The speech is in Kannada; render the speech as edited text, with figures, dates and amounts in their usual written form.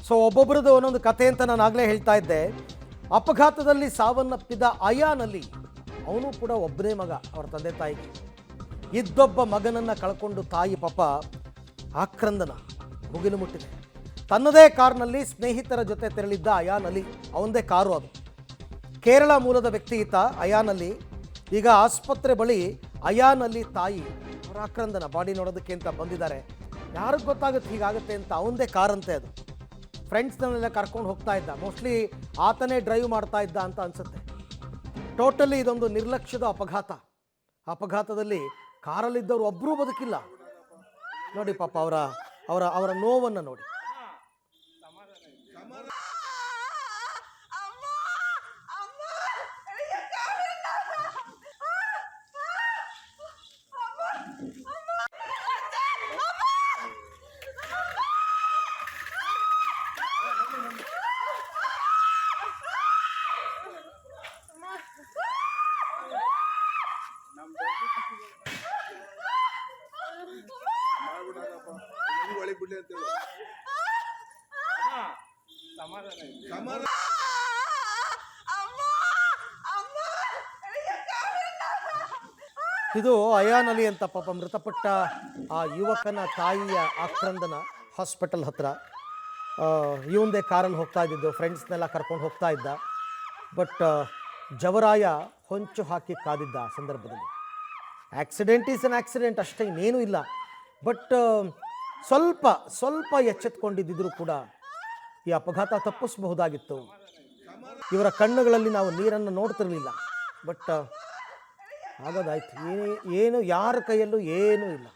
ಸೊ ಒಬ್ಬೊಬ್ಬರದ್ದು ಒಂದೊಂದು ಕತೆ ಅಂತ ನಾನು ಆಗಲೇ ಹೇಳ್ತಾ ಇದ್ದೆ. ಅಪಘಾತದಲ್ಲಿ ಸಾವನ್ನಪ್ಪಿದ ಅಯಾನಲ್ಲಿ ಅವನು ಕೂಡ ಒಬ್ಬನೇ ಮಗ. ಅವರ ತಂದೆ ತಾಯಿಗೆ ಇದ್ದೊಬ್ಬ ಮಗನನ್ನು ಕಳ್ಕೊಂಡು ತಾಯಿ ಪಾಪ ಆಕ್ರಂದನ ಮುಗಿಲು ಮುಟ್ಟಿದೆ. ತನ್ನದೇ ಕಾರ್ನಲ್ಲಿ ಸ್ನೇಹಿತರ ಜೊತೆ ತೆರಳಿದ್ದ ಅಯಾನ್ ಅಲಿ, ಅವನದೇ ಕಾರು ಅದು. ಕೇರಳ ಮೂಲದ ವ್ಯಕ್ತಿ ಈತ ಅಯಾನ್ ಅಲಿ. ಈಗ ಆಸ್ಪತ್ರೆ ಬಳಿ ಅಯಾನ್ ಅಲಿ ತಾಯಿ ಅವರ ಆಕ್ರಂದನ ಬಾಡಿ ನೋಡೋದಕ್ಕೆ ಅಂತ ಬಂದಿದ್ದಾರೆ. ಯಾರಿಗೆ ಗೊತ್ತಾಗುತ್ತೆ ಹೀಗಾಗುತ್ತೆ ಅಂತ. ಅವನದೇ ಕಾರಂತೆ ಅದು. ಫ್ರೆಂಡ್ಸ್ನನ್ನೆಲ್ಲ ಕರ್ಕೊಂಡು ಹೋಗ್ತಾ ಇದ್ದ. ಮೋಸ್ಟ್ಲಿ ಆತನೇ ಡ್ರೈವ್ ಮಾಡ್ತಾ ಇದ್ದ ಅಂತ ಅನಿಸುತ್ತೆ. ಟೋಟಲಿ ಇದೊಂದು ನಿರ್ಲಕ್ಷ್ಯದ ಅಪಘಾತ. ಅಪಘಾತದಲ್ಲಿ ಕಾರಲ್ಲಿದ್ದವರು ಒಬ್ಬರೂ ಬದುಕಿಲ್ಲ. ನೋಡಿ ಪಾಪ ಅವರ ಅವರ ಅವರ ನೋವನ್ನು ನೋಡಿ. ಇದು ಅಯಾನ್ ಅಲಿ ಅಂತ ಪಾಪ ಮೃತಪಟ್ಟ ಆ ಯುವಕನ ತಾಯಿಯ ಆಕ್ರಂದನ. ಹಾಸ್ಪಿಟಲ್ ಹತ್ರ ಇವಂದೇ ಕಾರಲ್ಲಿ ಹೋಗ್ತಾ ಇದ್ದಿದ್ದು. ಫ್ರೆಂಡ್ಸ್ನೆಲ್ಲ ಕರ್ಕೊಂಡು ಹೋಗ್ತಾ ಇದ್ದ. ಬಟ್ ಜವರಾಯ ಹೊಂಚು ಹಾಕಿ ಕಾದಿದ್ದ ಆ ಸಂದರ್ಭದಲ್ಲಿ. ಆಕ್ಸಿಡೆಂಟ್ ಈಸ್ ಅನ್ ಆಕ್ಸಿಡೆಂಟ್, ಅಷ್ಟೇ, ಇನ್ನೇನೂ ಇಲ್ಲ. ಬಟ್ ಸ್ವಲ್ಪ ಎಚ್ಚೆತ್ಕೊಂಡಿದ್ದರೂ ಕೂಡ ಈ ಅಪಘಾತ ತಪ್ಪಿಸಬಹುದಾಗಿತ್ತು. ಇವರ ಕಣ್ಣುಗಳಲ್ಲಿ ನಾವು ನೀರನ್ನು ನೋಡ್ತಿರಲಿಲ್ಲ. ಬಟ್ ಆಗೋದಾಯ್ತು. ಏನು ಯಾರ ಕೈಯಲ್ಲೂ ಏನೂ ಇಲ್ಲ.